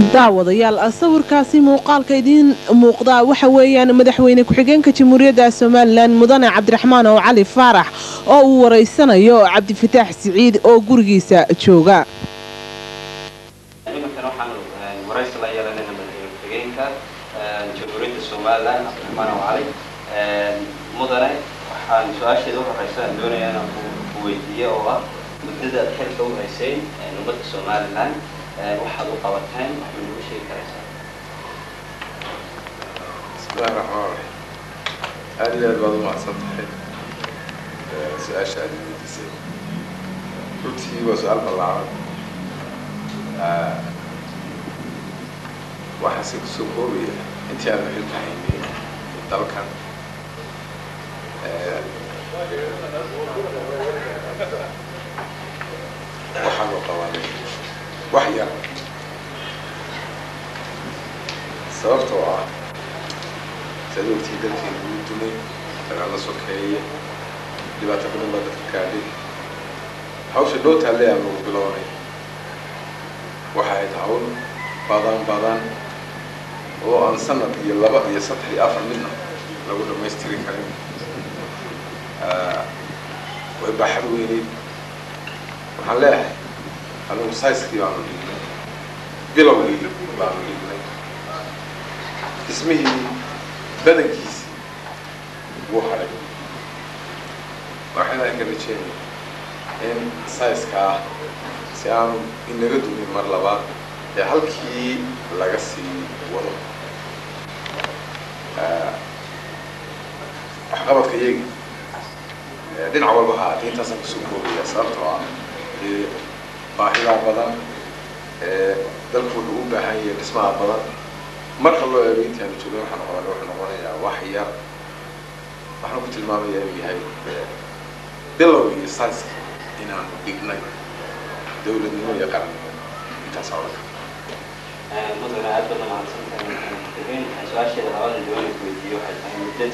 daawadayaal sawirkaasi muuqaalka idin muuqda waxa weeyaan madaxweyne ku-xigeenka Jamhuuriyadda Soomaaliland Mudane Cabdiraxmaan oo Cali Faarax oo uu wareysanayo Cabdi Fataax Siciid oo gurigiisa jooga Jamhuuriyadda Soomaaliland Cabdiraxmaan oo Cali mudane waxaan su'aasheeda u horeysan doonayaa inaan ku weydiiyo oo ah muddada xilka u haysay ummadda Soomaaliland waxaad u qabateen wax ma lagu sheegi karaysaa bismillaahir rahmaanir rahiim aad iyo aad baad u mahadsantahay su'aasha aad weydiisay runtii waa su'aal ballaaran waxaan si kusoo koobaya intii aan xilka haynay dalkan waxaan u qabanay wax yar sababtoo ah sadowtii dalkii ugu dumay dagaal la sokeeye dhibaato badan baa dadka gaadhay hawsha loo taallay aan lagu bilownay waxay ahayd hawl badan oo aan sanad iyo laba iyo saddex iyo afar midna lagu dhammaystiri karin way baaxad weyneyd waxaan leeyahay anigu sayskii baanu dhignay bilowgii baanu dhignay dhismihii badankiisii wuu hadhay waxayna ka rajeynay in sayska ah si aanu inaga dumin mar labaad ee halkii laga sii wado waxqabadka iyagii dhinac walba haatay intaasaan kusoo koobaya sababtoo ah baahidaa badan dalku wuxuu u baahan yahay dhismaha badan marka loo eego intii aanu joogay wuxuu noqonayaa wax yar waxaan ku tilmaamayaa inuu yahay bilow iyo sayska inaanu dhignay dowladnimo iyo qarannimo intaas oo dhan mudane aad baad mahadsantahay su'aasheeda labada doonay ku weydiiyo waxay tahay muddad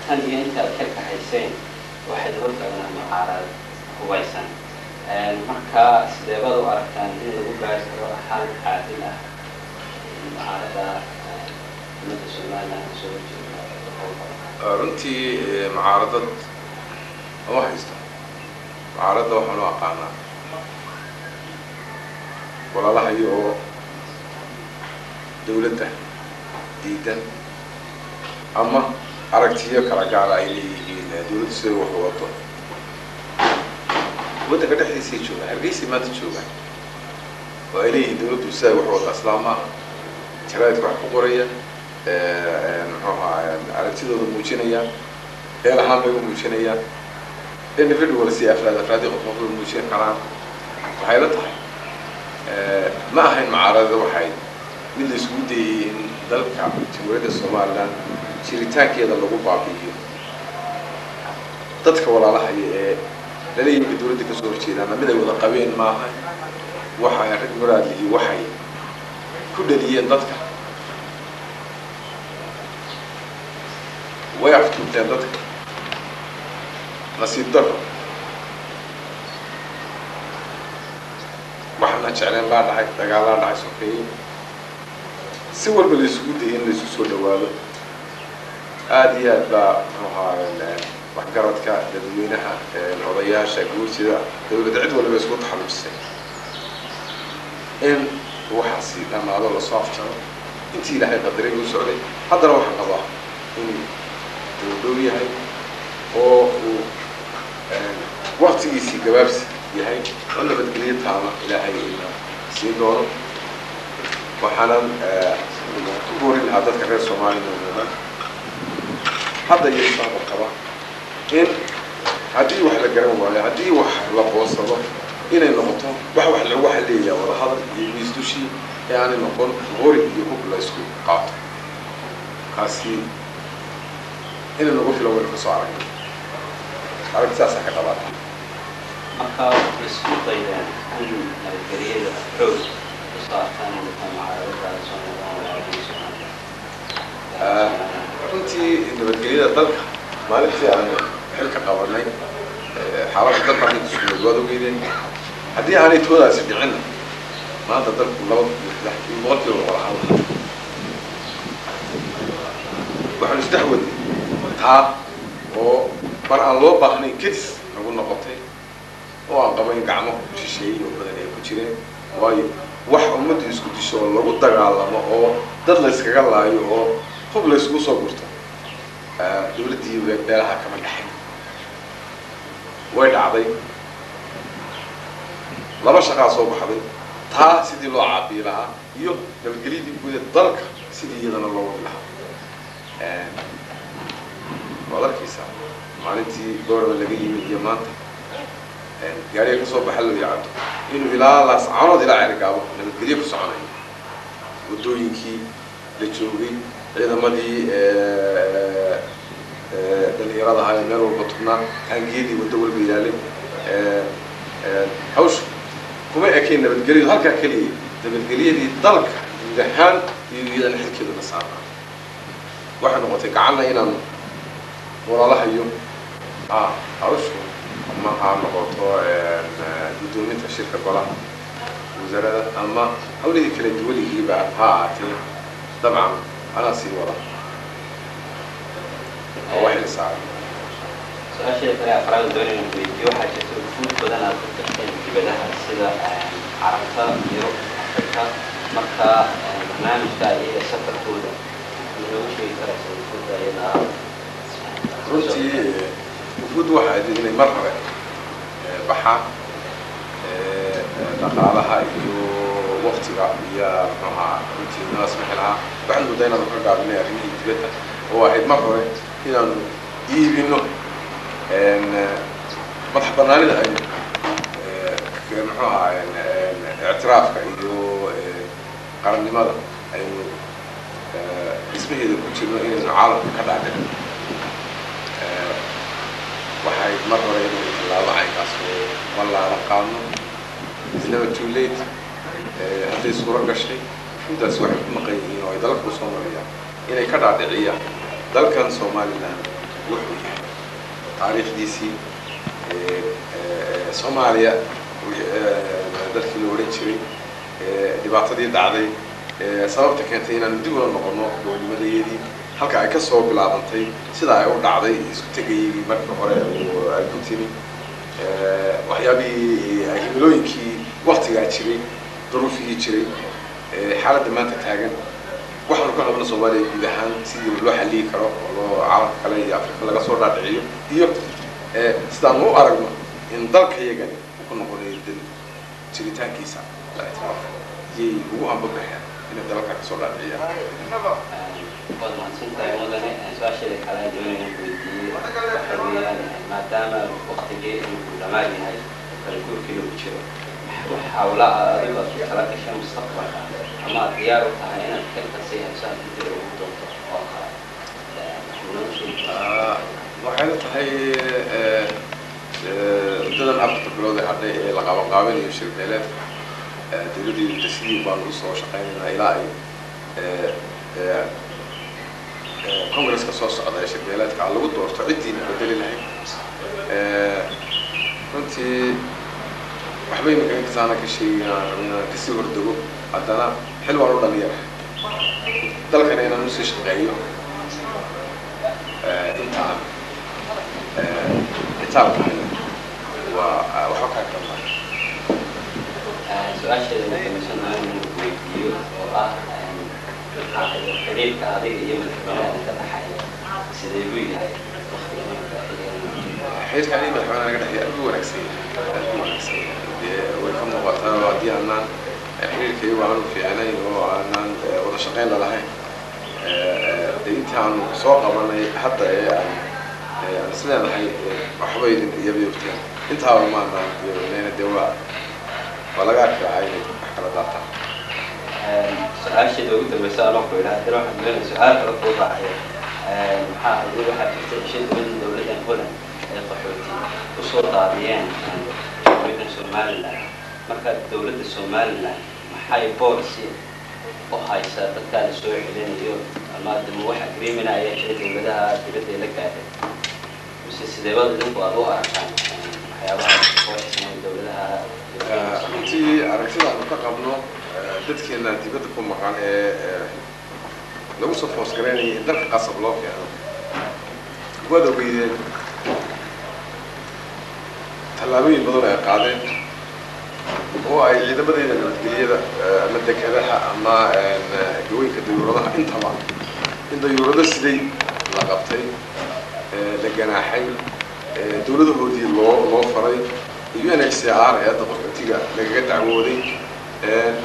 tan iyo intaad xilka hayseen waxaad hortaagnaa mucaarad hubaysan marka sidee baad u aragtaan in lagu gaari karo xal caadil ah mucaarada ummadda Soomaaliland soo horjeeda runtii mucaaradad ma haysto mucaaradda waxaan u aqaanaa walaalahayo oo dowladda diidan ama aragtiyo kala gaara ay leeyihiin dowladda sida wax wado waddanka dhexdiisii joogaan hargeysii maanta joogaan oo ay leeyihiin dowladdu sida wax wada islaamaha jaraa'idka wax ku qoraya muxuu ahaa aragtidooda muujinayaan heel ahaan bay u muujinayaan individual si afraadi qof muujin karaan waxay la tahay ma ahayn mucaaradada waxay mid la isugu dayay in dalka Jamhuuriyadda Soomaaliland jiritaankeeda lagu baabi'iyo dadka walaalahaya ee laleeyahay dowladda ka soo horjeedaan mid ay wada qabeen ma aha waxa rag muraad iyo waxay ku dhaliyeen dadka way aftuubteen dadka nasiib darro waxaana jecleen baa dhacay dagaalaa dhacay sokeeye si walba la isugu dayay in la isu soo dhawaado aad iyo aad baa muxuu ahaa waxgaradka dadweynaha odayaasha guursida dowladda cid walba isku taxalluusay in waxaasi dhammaado lasoo afjaro intii ilaahay qadaray u socday haddana waxaan qabaa inuu dowdow yahay oo uu waqtigiisii gabaabsi yahay oo nabadgelyo taama ilaahay ina siin doono waxaanan ku boorin lahaa dadka reer Soomaaliland hadda iyo shaqo qaba in haddii wax la garan waayo haddii wax la qoonsado inay noqoto wax lagu xalleeyaa wada hadal iyo miistushii ee aanay noqon qori iyo hub la isku qaato kaasi inay nagu filan waynu ka soo aragnay aragtidaas ka qabaata marka isku daydaan in nabadgelyada xoog saartaan mucaaradada Soomaaliland runtii nabadgelyada dalka maalintii aan xilka qabanay xaaladda dalka isku wada weydeen haddii aanay toodaasi dhicin maanta dalku laba boqolkiiba boqol ahaan lahaa waxaan isdhex wadnay taa oo mar aan loo baahnayn kadis nagu noqotay oo aan qabayn gacmo shisheeyey oo badan ay ku jireen waayo wax ummaddu isku disho oo lagu dagaalamo oo dad la iskaga laayo oo hub la isugu soo gurto dowladdii beelaha kama dhaxayn way dhacday laba shaqaa soo baxday taa sidii loo caabiyi lahaa iyo nabadgelyadii guud ee dalka sidii iyadana loo wadi lahaa waad arkaysaa maalintii goorma laga yimid iyo maanta gaariga ka soo baxa loo yacdo inuu ilaa laascaanood ilaa Cergaabo nabadgelyo ku soconayo waddooyinkii la joogay ciidamadii dhalinyarada ahaa ee meel walba tugnaa taangiyadii waddo walba yaalay hawsha kuma ekayn nabadgelyadu halkaa keliya nabadgelyadii dalka guud ahaan iyo iyadana xilkeedu la saaraa waxay noqotay gacanna inaan walaalahayo hawshu ama ha noqoto guddoominta shirka golaha wasaaradda ama hawlihii kala duwanigiiba ha ahaatee dabcan anaa sii wada oo wax la saaray su-aasheeda kale afraad doonayna weydiiyo waxaa jirta ufuud badan aad ku tagteen dibadaha sida carabta iyo afrika marka barnaamijka iyo safarkooda inoogu sheegi karaysa ufuudda iyada runtii ufuud waxaa ahayd inay mar hore baxaan dhaqaalaha iyo waqtiga iyo maxaa runtii nala samaxi lahaa waxaan moodaa inaanu ka gaabinay arrimihii dibadda oo ahayd mar hore inaanu iibino madax bannaanida aynu muxuu ahaa ictiraafka iyo qarannimada aynu dhismaheeda ku jirno inaynu caalamka ka dhaadhicin waxay mar hore inuu tallaabo caynkaas oo ballaala qaadno isnaba too late hadday suuro gashay intaas waxay ku maqan yihiin oo ay dalka usoo marayaan inay ka dhaadhiciyaan dalkan Somaliland wuxuu yahay taariikhdiisii Soomaaliya dalkii la oran jiray dhibaatadii dhacday sababta keentay inaan dib ula noqono dowladnimadayadii halka ay ka soo bilaabantay sida ay u dhacday isku tegayay markii hore ay ku timi waxyaabihii himilooyinkii waqtigaa jiray duruufihii jiray xaaladda maanta taagan waxaanu ka qabno Soomaaliya guud ahaan sidii loo xalliyi karo oo loo caalamka kale iyo Afrika laga soo dhaadhiciyo iyo sidaan u aragno in dalka iyagani uu ku noqonayo dal jiritaankiisa la ictiraafo yay ugu hambabaxeen inay dalka ka soo dhaadhiciyaan والمنصوصة مدني سؤال على جوني نقولي وحويا ما دام وقت جاي العلماء هاي فالكل كله بتشرب وحاول أريد أن أخلق شيء مستقبل أما دياره تهينا كيف تسيها سان تدير وضبط waxay tahay dadan after bilowda hadday la qabanqaabinayo shirbeeleed dowladii tasdiiq baan u soo shaqeynaa ilaa ay كونغرس كسوس على شبيلات كعلو دور تعدين بدل لهي كنت وحبين كان كسانا كشيء كسيور دو عندنا حلوة رودا ليه دل كان هنا نص شغيو انت إتال كهين وحكى كمان سؤال شيء مثلا من فيديو حديث هذه هي من الحملات التحية سيدي هاي حيث كان يبقى الحملات أنا قاعد أبو ونكسي ويكون وقتها ودي أنا حيل كيو عنو في عيني وأنا وده شقين لهاي أنت عن سوق أنا حتى أنا سنة هاي حبايب يبي يفتح أنت هاو ما أنا لين الدواء ولا قاعد في عيني حكلا داتا سؤال شيء لو قلت بس أنا أقول هذا راح نقول سؤال رفض ضعيف محاول يقول واحد شيء من دولة هولندا القحوتي وصوت عاديان دولة الصومال مركز دولة الصومال محاي بورسي وهاي ساتكال السوق لين اليوم ما دم واحد قريب من أي شيء دولتها تبدأ لك هذا بس السدوات اللي بقى عشان حيوان بورسي دولتها runtii aragtida aanu ka qabno dadkeena dibadda ku maqan ee lagu soo foos garaynaya in dalka qasab loo keeno waad ogeydeen tallaabooyin badan ay qaadeen oo ay ciidamadeeda nabadgelyada ama dekedaha ama gawooyinka dayuuradaha intaba in dayuurado siday la qabtay la ganaaxay dowladahoodii loo faray UNHCR ee hadda qaxootiga lagaga dacwooday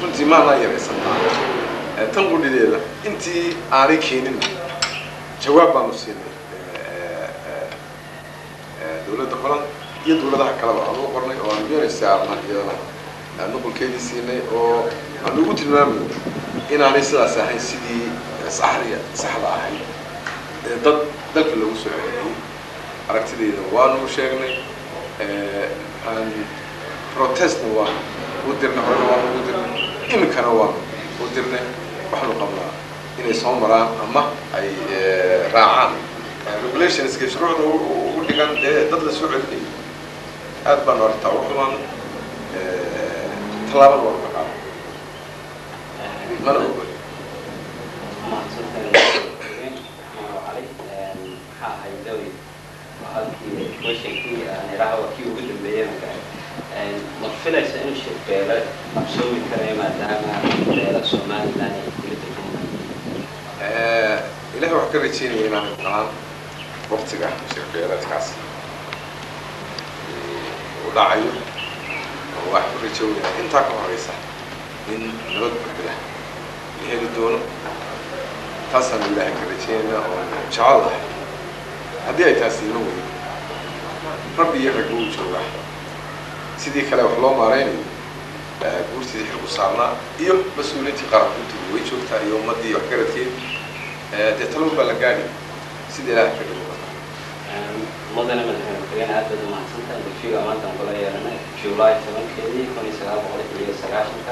runtii maanaa yaraysan tan qudhideeda intii aanay keenin jawaab baanu siinay dowladda Holland iyo dowladaha kaleba aanu qornay oo aan UNHCR-na iyadana nuqulkeedii siinay oo aan ugu tilmaamay inaanay sidaas ahayn sidii saxda ahayd dad dalka lagu soo celiyay aragtideeda waanu sheegnay aan protestna waa u dirnay horena waanu u dirnay iminkana waanu u dirnay waxaanu qabnaa inay soo maraan ama ay raacaan regulationska shuruucda u dhigan dad la soo celiyay aad baan arrintaa u xumaan tallaabada waa ka qaadan mana ogol ma filaysa in shirbeele qabsoomi karaya maadaama beela Somaliland ay kula degan ilaahay wax ka rajeynaya inaan qalan waqtiga shirbeeleedkaas u dhacayo oo wax ku rajeynaya intaa ka horeysa in nabad buuxda la heli doono taasaan ilaahay ka rajeynaya oo jecelahay haddii ay taasi iman weydo rabbi iyo rag uu joogaa sidii kale wax loo maareynayo guurtii xilku saarnaa iyo mas'uuliyadii qaranku intuu way joogtaa iyo ummadii wax garadkeed dee talo baa la gaadhi sidii ilaahay ka dhigo mudane madaxweyne aad baad u mahadsantahay bulshada maanta aan kula yeelanay July 7-keedii 1990